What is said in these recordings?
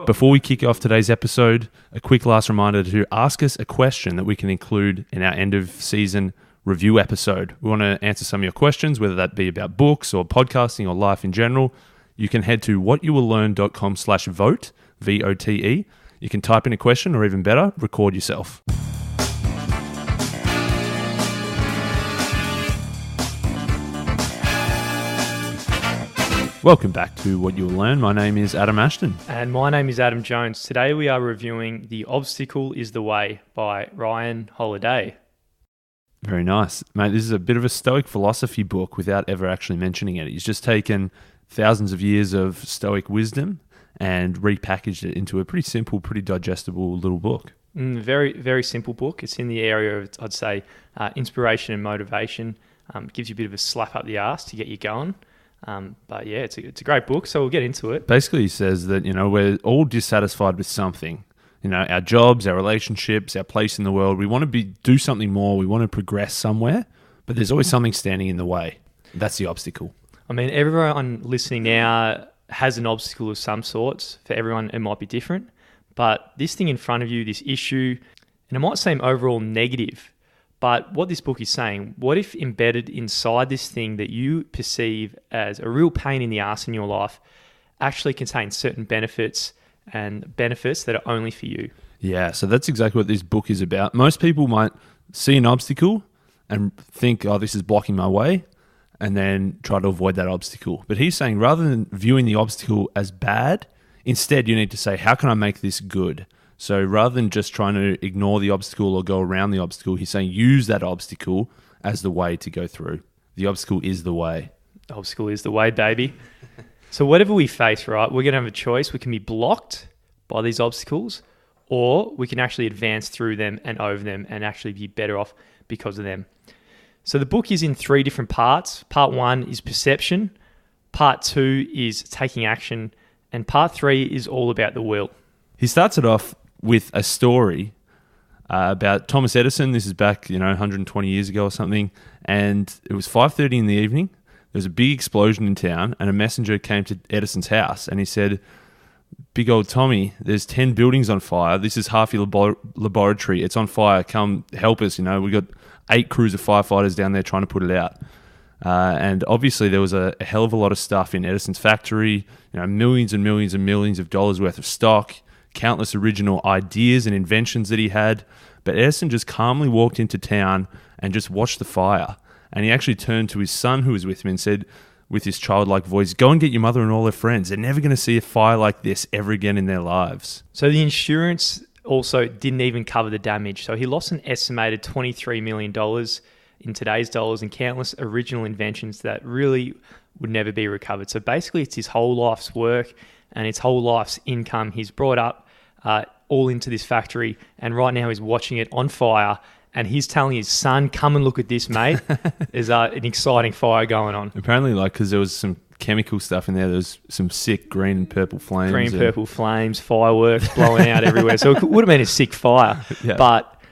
Before we kick off today's episode, a quick last reminder to ask us a question that we can include in our end of season review episode. We want to answer some of your questions, whether that be about books or podcasting or life in general. You can head to whatyouwilllearn.com/vote, VOTE. You can type in a question, or even better, record yourself. Welcome back to What You Will Learn. My name is Adam Ashton. And my name is Adam Jones. Today we are reviewing The Obstacle is the Way by Ryan Holiday. Very nice. Mate, this is a bit of a Stoic philosophy book without ever actually mentioning it. He's just taken thousands of years of Stoic wisdom and repackaged it into a pretty simple, pretty digestible little book. Very, very simple book. It's in the area of, I'd say, inspiration and motivation. It gives you a bit of a slap up the arse to get you going. But yeah, it's a great book, so we'll get into it. Basically, he says that, we're all dissatisfied with something. Our jobs, our relationships, our place in the world. We want to do something more. We want to progress somewhere, but there's always something standing in the way. That's the obstacle. I mean, everyone listening now has an obstacle of some sorts. For everyone, it might be different. But this thing in front of you, this issue, and it might seem overall negative, but what this book is saying, what if embedded inside this thing that you perceive as a real pain in the ass in your life actually contains certain benefits and benefits that are only for you? Yeah, so that's exactly what this book is about. Most people might see an obstacle and think, oh, this is blocking my way, and then try to avoid that obstacle. But he's saying rather than viewing the obstacle as bad, instead you need to say, how can I make this good? So rather than just trying to ignore the obstacle or go around the obstacle, he's saying use that obstacle as the way to go through. The obstacle is the way. The obstacle is the way, baby. So whatever we face, right, we're going to have a choice. We can be blocked by these obstacles, or we can actually advance through them and over them and actually be better off because of them. So the book is in 3 different parts. Part 1 is perception. Part 2 is taking action. And part 3 is all about the will. He starts it off with a story about Thomas Edison. This is back, 120 years ago or something. And it was 5:30 in the evening. There was a big explosion in town, and a messenger came to Edison's house, and he said, big old Tommy, there's 10 buildings on fire. This is half your laboratory. It's on fire. Come help us. We got 8 crews of firefighters down there trying to put it out. And obviously there was a hell of a lot of stuff in Edison's factory, millions and millions and millions of dollars worth of stock, countless original ideas and inventions that he had. But Edison just calmly walked into town and just watched the fire. And he actually turned to his son who was with him and said, with his childlike voice, go and get your mother and all her friends. They're never going to see a fire like this ever again in their lives. So the insurance also didn't even cover the damage. So he lost an estimated $23 million in today's dollars and countless original inventions that really would never be recovered. So basically it's his whole life's work and his whole life's income he's brought up all into this factory, and right now he's watching it on fire, and he's telling his son, come and look at this, mate. There's an exciting fire going on. Apparently, because there was some chemical stuff in there. There's some sick green and purple flames. Purple flames, fireworks blowing out everywhere. So it would have been a sick fire. Yeah. But,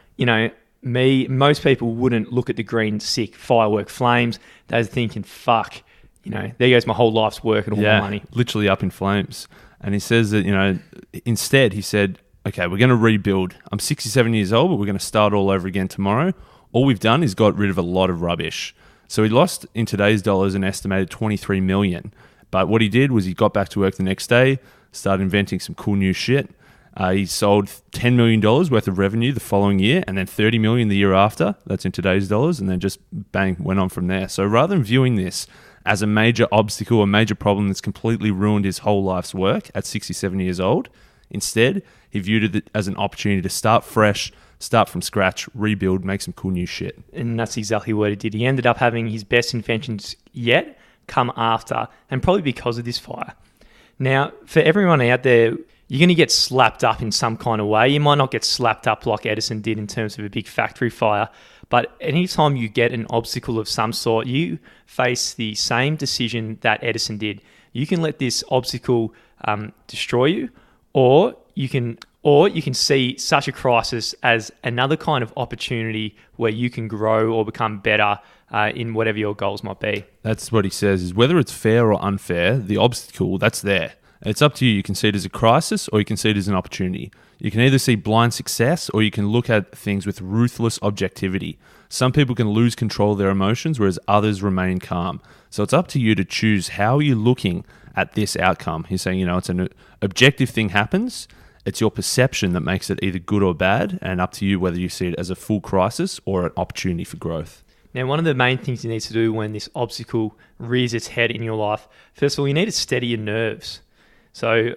most people wouldn't look at the green, sick firework flames. They're thinking, fuck, there goes my whole life's work and all my money. Literally up in flames. And he says that, instead he said, okay, we're going to rebuild. I'm 67 years old, but we're going to start all over again tomorrow. All we've done is got rid of a lot of rubbish. So he lost, in today's dollars, an estimated $23 million. But what he did was he got back to work the next day, started inventing some cool new shit. He sold $10 million worth of revenue the following year, and then $30 million the year after. That's in today's dollars, and then just bang, went on from there. So rather than viewing this as a major obstacle, a major problem that's completely ruined his whole life's work at 67 years old, instead, he viewed it as an opportunity to start fresh, start from scratch, rebuild, make some cool new shit. And that's exactly what he did. He ended up having his best inventions yet come after, and probably because of this fire. Now, for everyone out there, you're going to get slapped up in some kind of way. You might not get slapped up like Edison did in terms of a big factory fire, but anytime you get an obstacle of some sort, you face the same decision that Edison did. You can let this obstacle destroy you, or you can see such a crisis as another kind of opportunity where you can grow or become better in whatever your goals might be. That's what he says, is whether it's fair or unfair, the obstacle, that's there. It's up to you. You can see it as a crisis or you can see it as an opportunity. You can either see blind success or you can look at things with ruthless objectivity. Some people can lose control of their emotions, whereas others remain calm. So it's up to you to choose how you're looking at this outcome. He's saying, it's an objective thing happens. It's your perception that makes it either good or bad, and up to you whether you see it as a full crisis or an opportunity for growth. Now, one of the main things you need to do when this obstacle rears its head in your life, first of all, you need to steady your nerves. So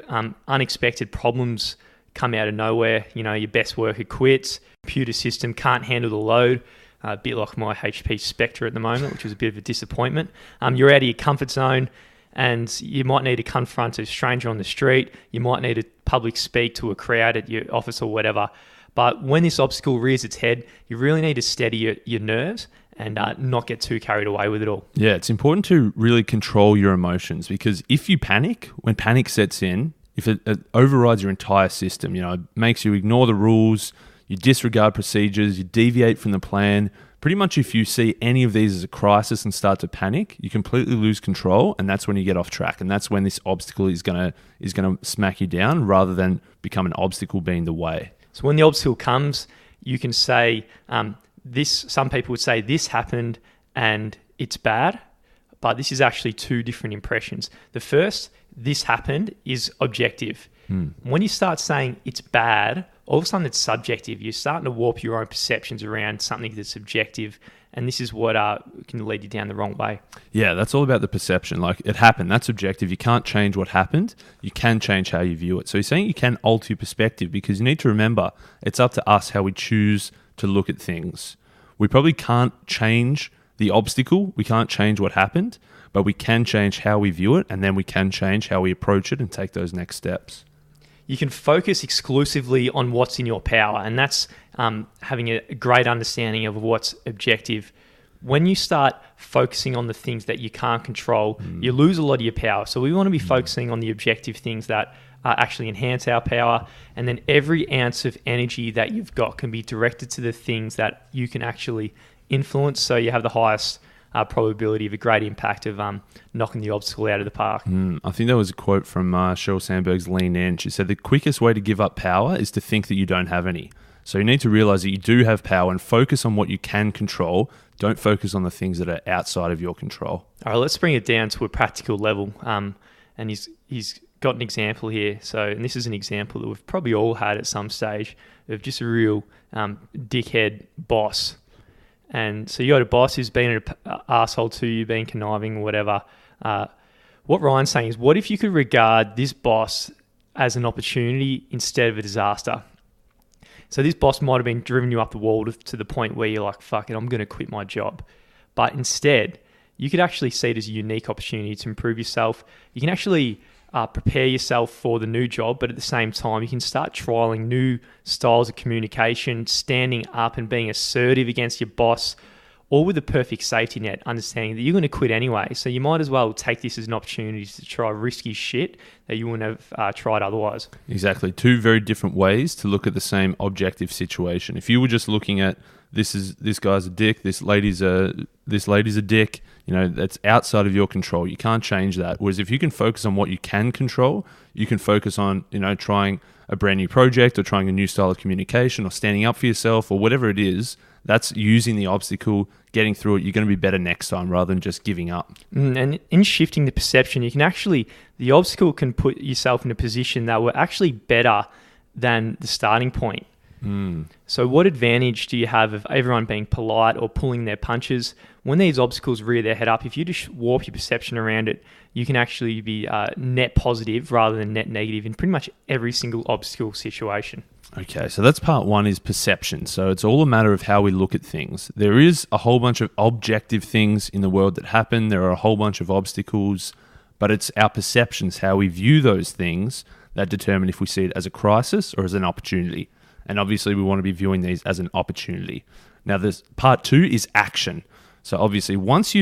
unexpected problems come out of nowhere. Your best worker quits, computer system can't handle the load, a bit like my HP Spectre at the moment, which was a bit of a disappointment. You're out of your comfort zone, and you might need to confront a stranger on the street. You might need to public speak to a crowd at your office or whatever. But when this obstacle rears its head, you really need to steady your nerves and not get too carried away with it all. Yeah, it's important to really control your emotions, because if you panic, when panic sets in, if it overrides your entire system, it makes you ignore the rules, you disregard procedures, you deviate from the plan. Pretty much if you see any of these as a crisis and start to panic, you completely lose control, and that's when you get off track. And that's when this obstacle is gonna smack you down rather than become an obstacle being the way. So when the obstacle comes, you can say, some people would say this happened and it's bad, but this is actually two different impressions. The first, this happened, is objective. When you start saying it's bad, all of a sudden it's subjective. You're starting to warp your own perceptions around something that's subjective, and this is what can lead you down the wrong way. Yeah, that's all about the perception. Like, it happened, that's objective. You can't change what happened. You can change how you view it. So he's saying you can alter your perspective, because you need to remember it's up to us how we choose to look at things. We probably can't change the obstacle. We can't change what happened, but we can change how we view it, and then we can change how we approach it and take those next steps. You can focus exclusively on what's in your power, and that's having a great understanding of what's objective. When you start focusing on the things that you can't control, you lose a lot of your power. So we want to be focusing on the objective things that actually enhance our power, and then every ounce of energy that you've got can be directed to the things that you can actually influence, so you have the highest probability of a great impact of knocking the obstacle out of the park. I think there was a quote from Sheryl Sandberg's Lean In. She said, the quickest way to give up power is to think that you don't have any. So you need to realize that you do have power and focus on what you can control. Don't focus on the things that are outside of your control. All right, let's bring it down to a practical level. And he's got an example here. And this is an example that we've probably all had at some stage of just a real dickhead boss. And so you got a boss who's been an asshole to you, being conniving or whatever. What Ryan's saying is, what if you could regard this boss as an opportunity instead of a disaster? So this boss might have been driven you up the wall to the point where you're like, fuck it, I'm going to quit my job. But instead, you could actually see it as a unique opportunity to improve yourself. You can actually prepare yourself for the new job, but at the same time, you can start trialing new styles of communication, standing up and being assertive against your boss, all with a perfect safety net, understanding that you're going to quit anyway. So you might as well take this as an opportunity to try risky shit that you wouldn't have tried otherwise. Exactly. Two very different ways to look at the same objective situation. If you were just looking at this guy's a dick, this lady's a dick, that's outside of your control. You can't change that. Whereas if you can focus on what you can control, you can focus on, trying a brand new project or trying a new style of communication or standing up for yourself or whatever it is. That's using the obstacle, getting through it. You're going to be better next time rather than just giving up. And in shifting the perception, the obstacle can put yourself in a position that we're actually better than the starting point. So what advantage do you have of everyone being polite or pulling their punches? When these obstacles rear their head up, if you just warp your perception around it, you can actually be net positive rather than net negative in pretty much every single obstacle situation. Okay, so that's part one, is perception. So it's all a matter of how we look at things. There is a whole bunch of objective things in the world that happen. There are a whole bunch of obstacles, but it's our perceptions, how we view those things, that determine if we see it as a crisis or as an opportunity. And obviously we want to be viewing these as an opportunity. Now, this part two is action. So obviously once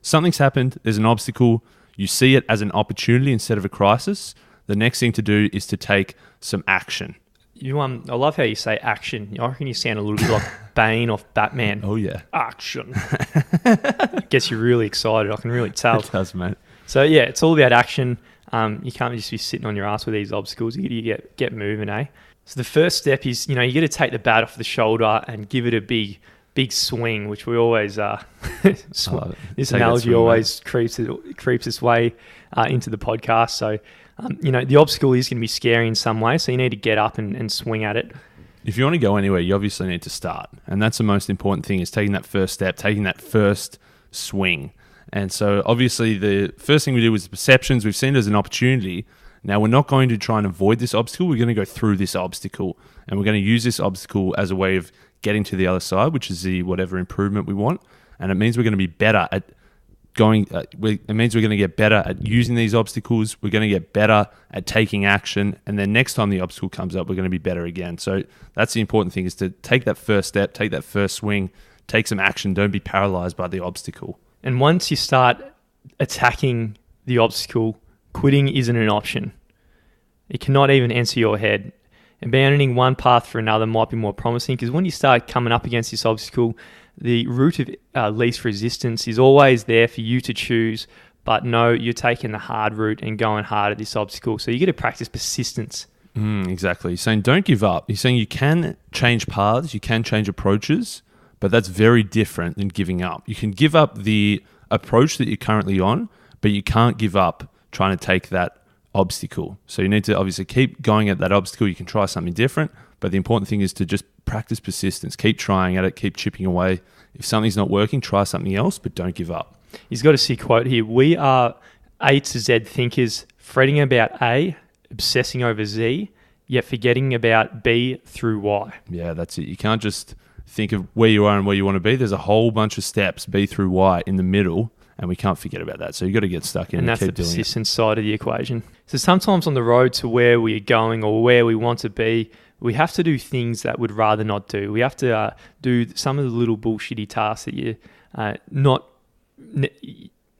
something's happened, there's an obstacle, you see it as an opportunity instead of a crisis, the next thing to do is to take some action. I love how you say action. I reckon you sound a little bit like Bane off Batman. Oh yeah. Action. Gets you really excited, I can really tell. It does, mate. So yeah, it's all about action. You can't just be sitting on your ass with these obstacles. You got to get moving, eh? So the first step is, you got to take the bat off the shoulder and give it a big swing, which we always this analogy always creeps its way into the podcast. So the obstacle is going to be scary in some way, so you need to get up and swing at it. If you want to go anywhere, you obviously need to start, and that's the most important thing, is taking that first step, taking that first swing. And so obviously the first thing we do is perceptions. We've seen it as an opportunity. Now, we're not going to try and avoid this obstacle. We're going to go through this obstacle, and we're going to use this obstacle as a way of getting to the other side, which is the whatever improvement we want. And it means we're going to be better at it means we're going to get better at using these obstacles. We're going to get better at taking action. And then next time the obstacle comes up, we're going to be better again. So that's the important thing, is to take that first step, take that first swing, take some action. Don't be paralyzed by the obstacle. And once you start attacking the obstacle, quitting isn't an option. It cannot even enter your head. Abandoning one path for another might be more promising, because when you start coming up against this obstacle, the route of least resistance is always there for you to choose. But no, you're taking the hard route and going hard at this obstacle. So you get to practice persistence. Exactly. He's saying don't give up. He's saying you can change paths, you can change approaches, but that's very different than giving up. You can give up the approach that you're currently on, but you can't give up trying to take that obstacle. So you need to obviously keep going at that obstacle. You can try something different, but the important thing is to just practice persistence. Keep trying at it, keep chipping away. If something's not working, try something else, but don't give up. He's got a sick quote here. We are A to Z thinkers, fretting about A, obsessing over Z, yet forgetting about B through Y. Yeah, that's it. You can't just think of where you are and where you want to be. There's a whole bunch of steps, B through Y, in the middle, and we can't forget about that. So you've got to get stuck in and that's keep the doing it. persistence side of the equation. So sometimes on the road to where we're going or where we want to be, we have to do things that we'd rather not do. We have to do some of the little bullshitty tasks that you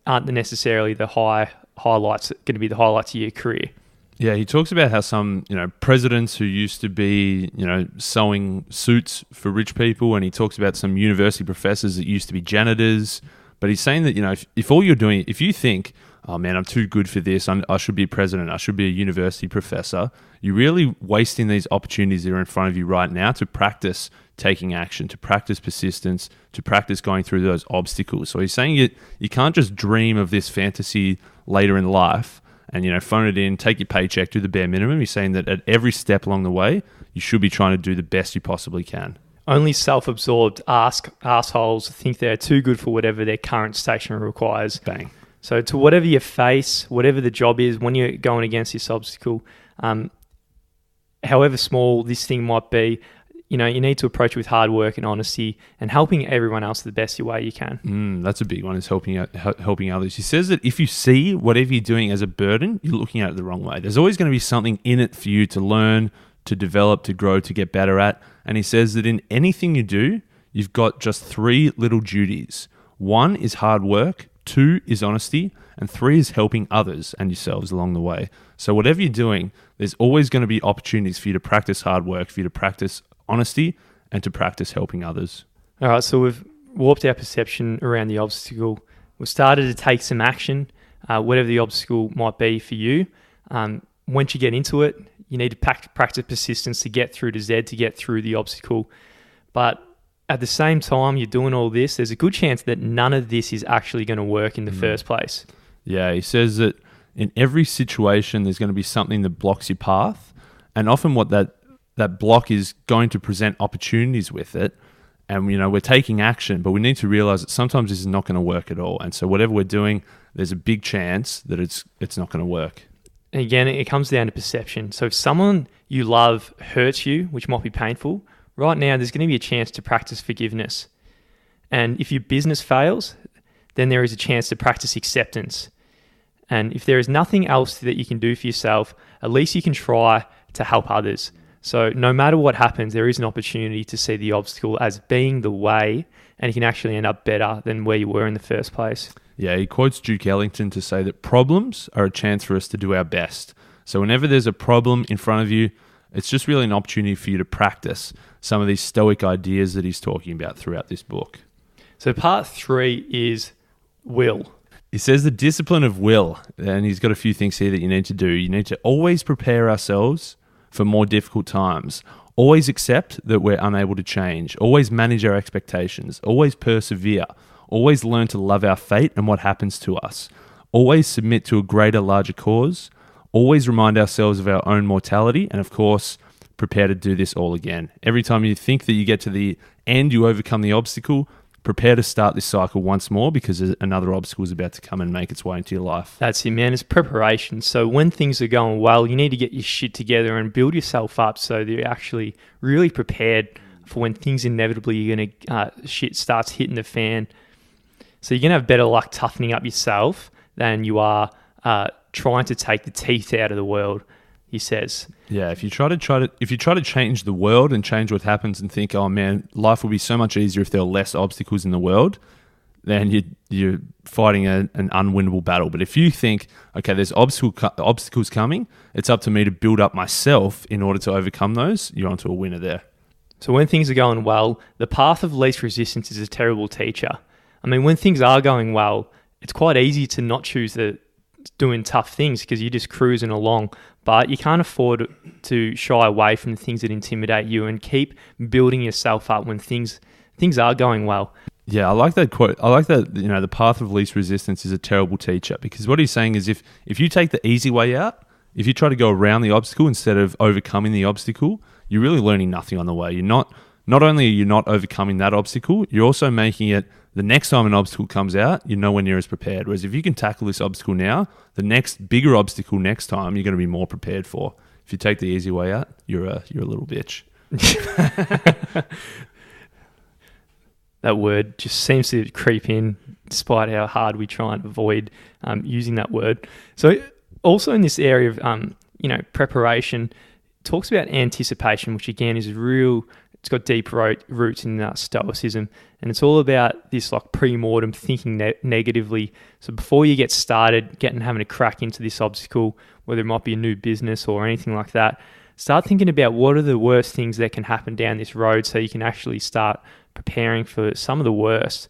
aren't necessarily the highlights, going to be the highlights of your career. Yeah, he talks about how some, presidents who used to be, sewing suits for rich people, and he talks about some university professors that used to be janitors. But he's saying that, if all you're doing, if you think, oh man, I'm too good for this, I should be a president, I should be a university professor, you're really wasting these opportunities that are in front of you right now to practice taking action, to practice persistence, to practice going through those obstacles. So he's saying you can't just dream of this fantasy later in life and, phone it in, take your paycheck, do the bare minimum. He's saying that at every step along the way, you should be trying to do the best you possibly can. Only self-absorbed assholes think they're too good for whatever their current station requires. Bang. So to whatever you face, whatever the job is, when you're going against this obstacle, however small this thing might be, you need to approach it with hard work and honesty and helping everyone else the best way you can. That's a big one, is helping others. He says that if you see whatever you're doing as a burden, you're looking at it the wrong way. There's always going to be something in it for you to learn, to develop, to grow, to get better at. And he says that in anything you do, you've got just 3 little duties. 1 is hard work, 2 is honesty, and 3 is helping others and yourselves along the way. So whatever you're doing, there's always going to be opportunities for you to practice hard work, for you to practice honesty, and to practice helping others. All right, so we've warped our perception around the obstacle. We've started to take some action, whatever the obstacle might be for you. Once you get into it, you need to practice persistence to get through to Z, to get through the obstacle. But at the same time you're doing all this, there's a good chance that none of this is actually going to work in the first place. Yeah, he says that in every situation there's going to be something that blocks your path, and often what that block is going to present opportunities with it. And we're taking action, but we need to realize that sometimes this is not going to work at all. And so whatever we're doing, there's a big chance that it's not going to work. And again, it comes down to perception. So if someone you love hurts you, which might be painful, right now there's going to be a chance to practice forgiveness. And if your business fails, then there is a chance to practice acceptance. And if there is nothing else that you can do for yourself, at least you can try to help others. So no matter what happens, there is an opportunity to see the obstacle as being the way, and you can actually end up better than where you were in the first place. Yeah, he quotes Duke Ellington to say that problems are a chance for us to do our best. So whenever there's a problem in front of you, it's just really an opportunity for you to practice some of these stoic ideas that he's talking about throughout this book. So part 3 is will. He says the discipline of will, and he's got a few things here that you need to do. You need to always prepare ourselves for more difficult times. Always accept that we're unable to change. Always manage our expectations. Always persevere. Always learn to love our fate and what happens to us. Always submit to a greater, larger cause. Always remind ourselves of our own mortality. And of course, prepare to do this all again. Every time you think that you get to the end, you overcome the obstacle, prepare to start this cycle once more because another obstacle is about to come and make its way into your life. That's it, man. It's preparation. So when things are going well, you need to get your shit together and build yourself up so that you're actually really prepared for when things inevitably you're going to shit starts hitting the fan. So you're going to have better luck toughening up yourself than you are trying to take the teeth out of the world, he says. Yeah, if you try to change the world and change what happens and think, oh man, life would be so much easier if there were less obstacles in the world, then you're fighting an unwinnable battle. But if you think, okay, there's obstacles coming, it's up to me to build up myself in order to overcome those, you're onto a winner there. So when things are going well, the path of least resistance is a terrible teacher. I mean, when things are going well, it's quite easy to not choose doing tough things because you're just cruising along, but you can't afford to shy away from the things that intimidate you and keep building yourself up when things are going well. Yeah, I like that quote. I like that, the path of least resistance is a terrible teacher, because what he's saying is if you take the easy way out, if you try to go around the obstacle instead of overcoming the obstacle, you're really learning nothing on the way. Not only are you not overcoming that obstacle, you're also making it the next time an obstacle comes out, you're nowhere near as prepared. Whereas if you can tackle this obstacle now, the next bigger obstacle next time, you're going to be more prepared for. If you take the easy way out, you're a little bitch. That word just seems to creep in despite how hard we try and avoid using that word. So also in this area of preparation, talks about anticipation, which again is it's got deep roots in Stoicism, and it's all about this like pre-mortem thinking negatively. So before you get started, having a crack into this obstacle, whether it might be a new business or anything like that, start thinking about what are the worst things that can happen down this road so you can actually start preparing for some of the worst.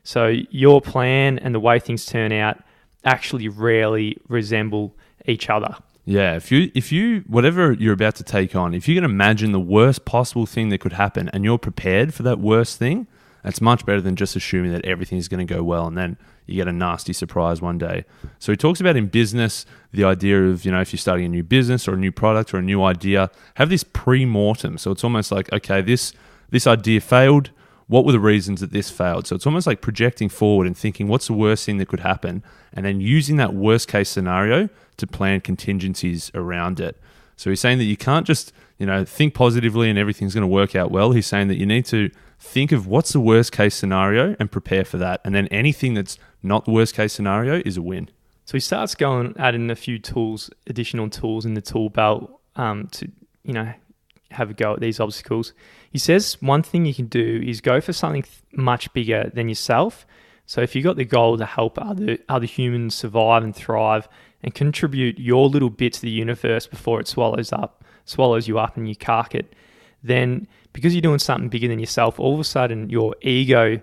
So your plan and the way things turn out actually rarely resemble each other. Yeah, if you whatever you're about to take on, if you can imagine the worst possible thing that could happen and you're prepared for that worst thing, that's much better than just assuming that everything is going to go well and then you get a nasty surprise one day. So he talks about in business the idea of, if you're starting a new business or a new product or a new idea, have this pre-mortem. So it's almost like, okay, this idea failed. What were the reasons that this failed? So it's almost like projecting forward and thinking, what's the worst thing that could happen? And then using that worst case scenario to plan contingencies around it. So he's saying that you can't just, think positively and everything's going to work out well. He's saying that you need to think of what's the worst case scenario and prepare for that. And then anything that's not the worst case scenario is a win. So he starts adding a few additional tools in the tool belt to, have a go at these obstacles. He says one thing you can do is go for something much bigger than yourself. So if you've got the goal to help other humans survive and thrive and contribute your little bit to the universe before it swallows you up and you cark it, then because you're doing something bigger than yourself, all of a sudden your ego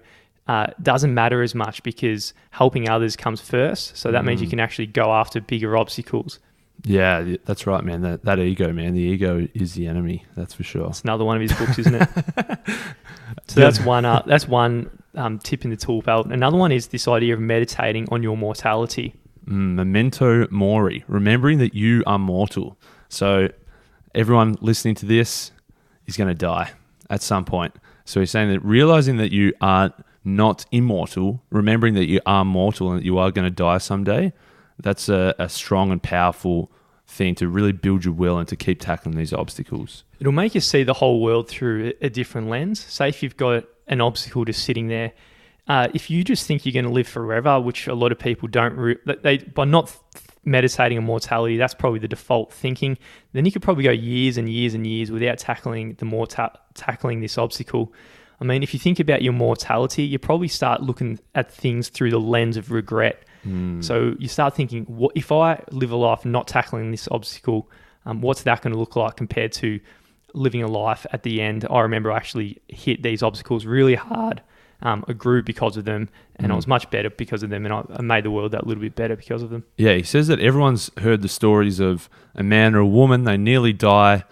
doesn't matter as much because helping others comes first. So that means you can actually go after bigger obstacles. Yeah, that's right, man. That ego, man. The ego is the enemy. That's for sure. It's another one of his books, isn't it? So that's one. That's one tip in the tool belt. Another one is this idea of meditating on your mortality. Memento mori, remembering that you are mortal. So everyone listening to this is going to die at some point. So he's saying that realizing that you are not immortal, remembering that you are mortal and that you are going to die someday, that's a strong and powerful thing to really build your will and to keep tackling these obstacles. It'll make you see the whole world through a different lens. Say if you've got an obstacle just sitting there, if you just think you're going to live forever, which a lot of people don't, by not meditating on mortality, that's probably the default thinking, then you could probably go years and years and years without tackling this obstacle. I mean, if you think about your mortality, you probably start looking at things through the lens of regret. So you start thinking, what if I live a life not tackling this obstacle, what's that going to look like compared to living a life at the end? I remember I actually hit these obstacles really hard I grew because of them, and I was much better because of them, and I made the world that little bit better because of them. Yeah, he says that everyone's heard the stories of a man or a woman, they nearly die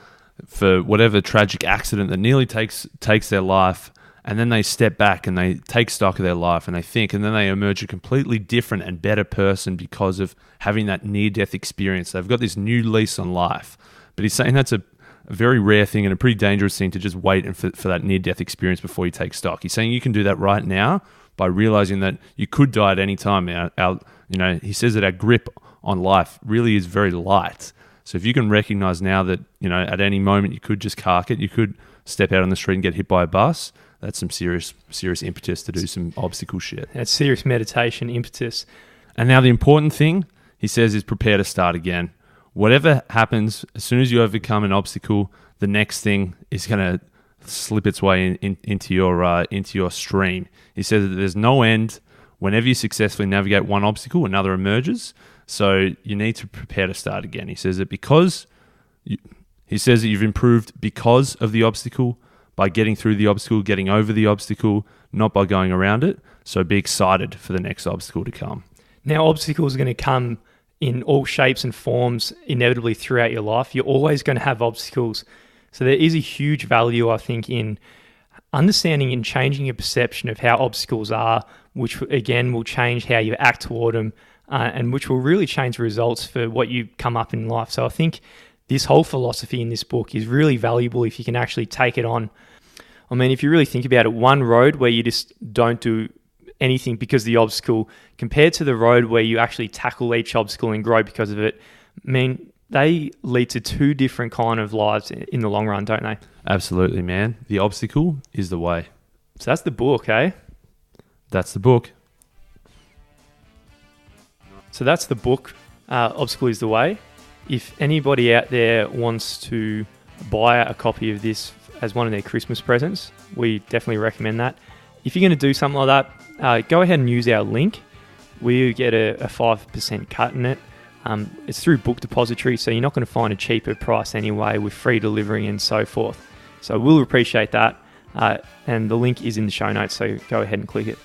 for whatever tragic accident that nearly takes their life, and then they step back and they take stock of their life and they think, and then they emerge a completely different and better person because of having that near-death experience. They've got this new lease on life. But he's saying that's a very rare thing and a pretty dangerous thing to just wait and for that near-death experience before you take stock. He's saying you can do that right now by realizing that you could die at any time. He says that our grip on life really is very light. So if you can recognize now that, at any moment you could just cark it, you could step out on the street and get hit by a bus, that's some serious impetus to do some obstacle shit. That's serious meditation impetus. And now the important thing, he says, is prepare to start again. Whatever happens, as soon as you overcome an obstacle, the next thing is going to slip its way into your stream. He says that there's no end. Whenever you successfully navigate one obstacle, another emerges. So you need to prepare to start again. He says that you've improved because of the obstacle, by getting through the obstacle, getting over the obstacle, not by going around it. So be excited for the next obstacle to come. Now, obstacles are going to come in all shapes and forms inevitably throughout your life. You're always going to have obstacles. So there is a huge value, I think, in understanding and changing your perception of how obstacles are, which again will change how you act toward them, and which will really change the results for what you come up in life. So I think this whole philosophy in this book is really valuable if you can actually take it on. I mean, if you really think about it, one road where you just don't do anything because of the obstacle compared to the road where you actually tackle each obstacle and grow because of it, I mean, they lead to two different kind of lives in the long run, don't they? Absolutely, man. The obstacle is the way. So that's the book, eh? That's the book. So that's the book, Obstacle is the Way. If anybody out there wants to buy a copy of this as one of their Christmas presents, we definitely recommend that. If you're going to do something like that, go ahead and use our link. We get a 5% cut in it. It's through Book Depository, so you're not going to find a cheaper price anyway with free delivery and so forth. So we'll appreciate that. And the link is in the show notes, so go ahead and click it.